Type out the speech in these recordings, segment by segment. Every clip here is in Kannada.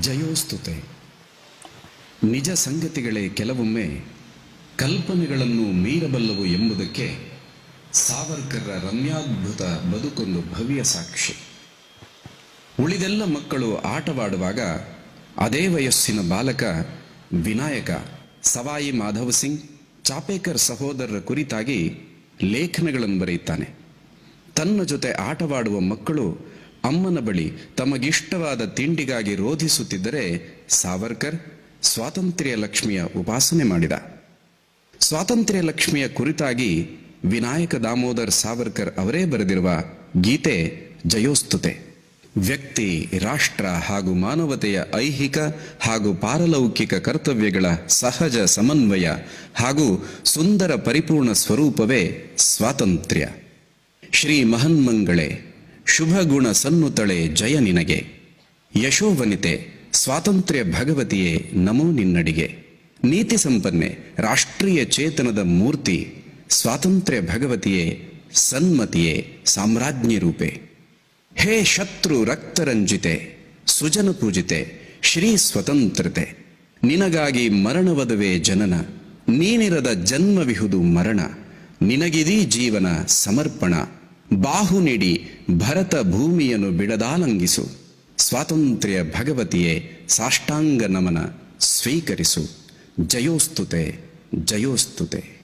ಜಯೋಸ್ತುತೆ. ನಿಜ ಸಂಗತಿಗಳೇ ಕೆಲವೊಮ್ಮೆ ಕಲ್ಪನೆಗಳನ್ನು ಮೀರಬಲ್ಲವು ಎಂಬುದಕ್ಕೆ ಸಾವರ್ಕರ್ರ ರಮ್ಯಾದ್ಭುತ ಬದುಕೊಂದು ಭವ್ಯ ಸಾಕ್ಷಿ. ಉಳಿದೆಲ್ಲ ಮಕ್ಕಳು ಆಟವಾಡುವಾಗ ಅದೇ ವಯಸ್ಸಿನ ಬಾಲಕ ವಿನಾಯಕ ಸವಾಯಿ ಮಾಧವ್ ಸಿಂಗ್ ಚಾಪೇಕರ್ ಸಹೋದರರ ಕುರಿತಾಗಿ ಲೇಖನಗಳನ್ನು ಬರೆಯುತ್ತಾನೆ. ತನ್ನ ಜೊತೆ ಆಟವಾಡುವ ಮಕ್ಕಳು ಅಮ್ಮನ ಬಳಿ ತಮಗಿಷ್ಟವಾದ ತಿಂಡಿಗಾಗಿ ರೋಧಿಸುತ್ತಿದ್ದರೆ ಸಾವರ್ಕರ್ ಸ್ವಾತಂತ್ರ್ಯ ಲಕ್ಷ್ಮಿಯ ಉಪಾಸನೆ ಮಾಡಿದ. ಸ್ವಾತಂತ್ರ್ಯ ಲಕ್ಷ್ಮಿಯ ಕುರಿತಾಗಿ ವಿನಾಯಕ ದಾಮೋದರ್ ಸಾವರ್ಕರ್ ಅವರೇ ಬರೆದಿರುವ ಗೀತೆ ಜಯೋಸ್ತುತೆ. ವ್ಯಕ್ತಿ, ರಾಷ್ಟ್ರ ಹಾಗೂ ಮಾನವತೆಯ ಐಹಿಕ ಹಾಗೂ ಪಾರಲೌಕಿಕ ಕರ್ತವ್ಯಗಳ ಸಹಜ ಸಮನ್ವಯ ಹಾಗೂ ಸುಂದರ ಪರಿಪೂರ್ಣ ಸ್ವರೂಪವೇ ಸ್ವಾತಂತ್ರ್ಯ. ಶ್ರೀ ಮಹನ್ಮಂಗಳೇ, ಶುಭ ಗುಣ ಸನ್ನುತಳೆ ಜಯ ನಿನಗೆ. ಯಶೋವನಿತೆ ಸ್ವಾತಂತ್ರ್ಯ ಭಗವತಿಯೇ ನಮೋ ನಿನ್ನಡಿಗೆ. ನೀತಿ ಸಂಪನ್ನೆ ರಾಷ್ಟ್ರೀಯ ಚೇತನದ ಮೂರ್ತಿ ಸ್ವಾತಂತ್ರ್ಯ ಭಗವತಿಯೇ ಸನ್ಮತಿಯೇ ಸಾಮ್ರಾಜ್ಞಿ ರೂಪೆ. ಹೇ ಶತ್ರು ರಕ್ತರಂಜಿತೆ ಸುಜನ ಪೂಜಿತೆ ಶ್ರೀ ಸ್ವತಂತ್ರತೆ. ನಿನಗಾಗಿ ಮರಣವದುವೆ ಜನನ, ನೀನಿರದ ಜನ್ಮವಿಹುದು ಮರಣ. ನಿನಗಿದೀ ಜೀವನ ಸಮರ್ಪಣ. ಬಾಹು ನೀಡಿ ಭರತ ಭೂಮಿಯನ್ನು ಬಿಡದಾಲಂಗಿಸು. ಸ್ವಾತಂತ್ರ್ಯ ಭಗವತಿಯೇ ಸಾಷ್ಟಾಂಗ ನಮನ ಸ್ವೀಕರಿಸು. ಜಯೋಸ್ತುತೆ ಜಯೋಸ್ತುತೆ.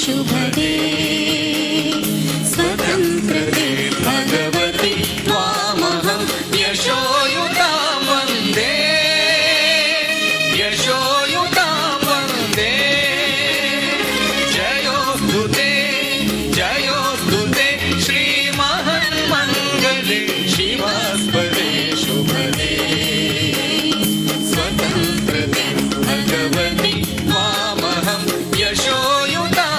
शुभदे स्वतंत्रते भगवति त्वामहं यशोयुतां वन्दे यशोयुतां वन्दे. जयोस्तुते जयोस्तुते श्रीमहन्मङ्गले शिवास्पदे शुभदे स्वतंत्रते भगवति त्वामहं यशोयुतां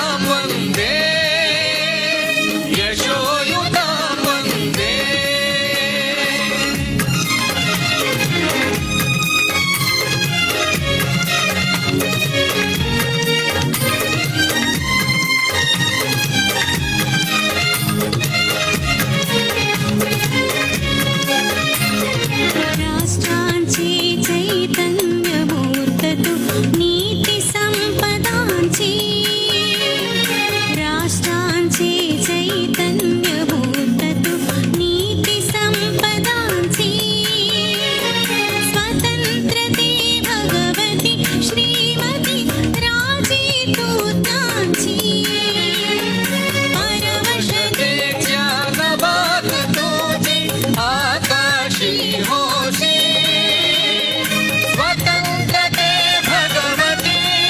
स्वतंत्रते भगवती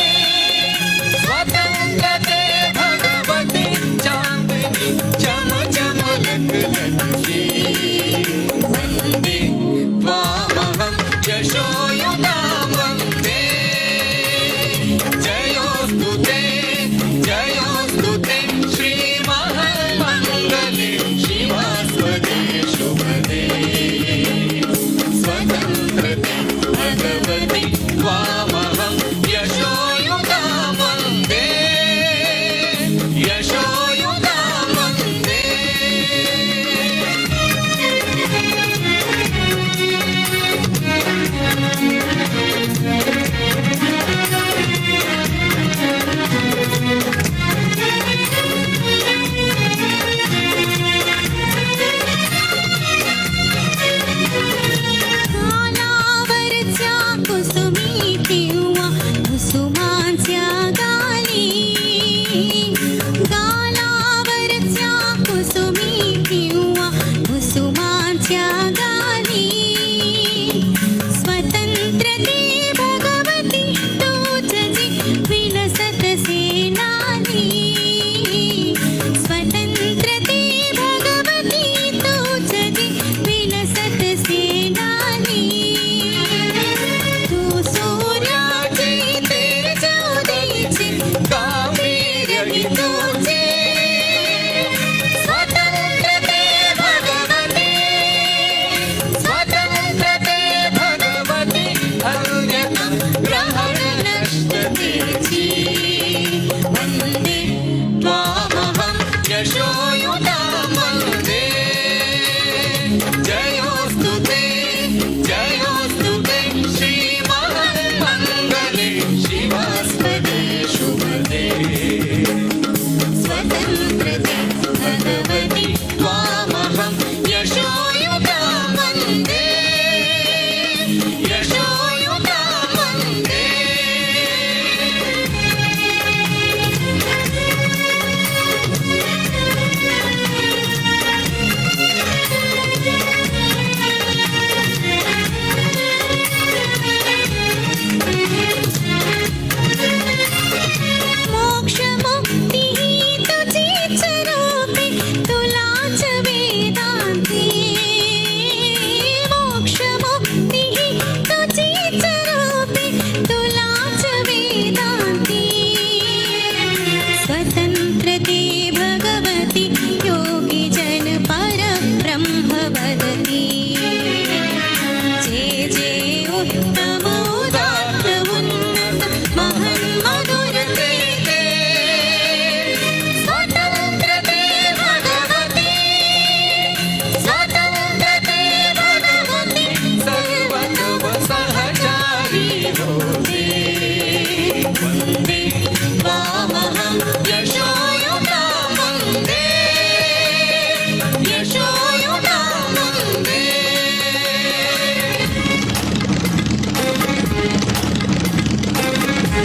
हे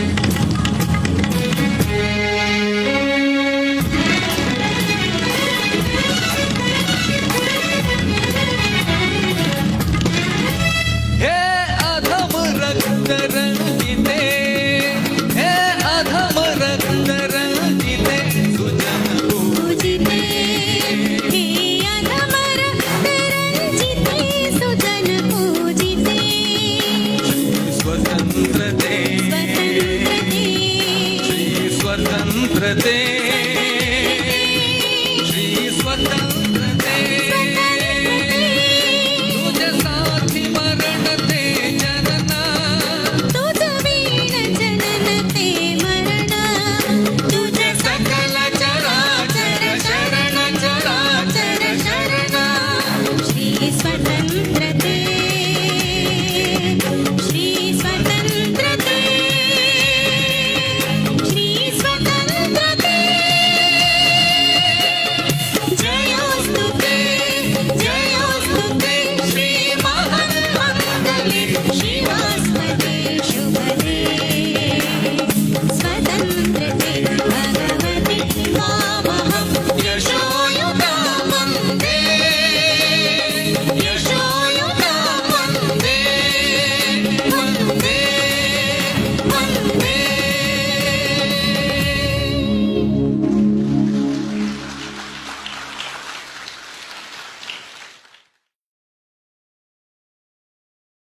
अधम रक्त रंजिते, हे अधम रक्त रंजिते, सुजन पूजिते हे अधमर रंजिते सुजन पूजिते स्वतंत्रते, स्वतंत्रते स्वतंत्रते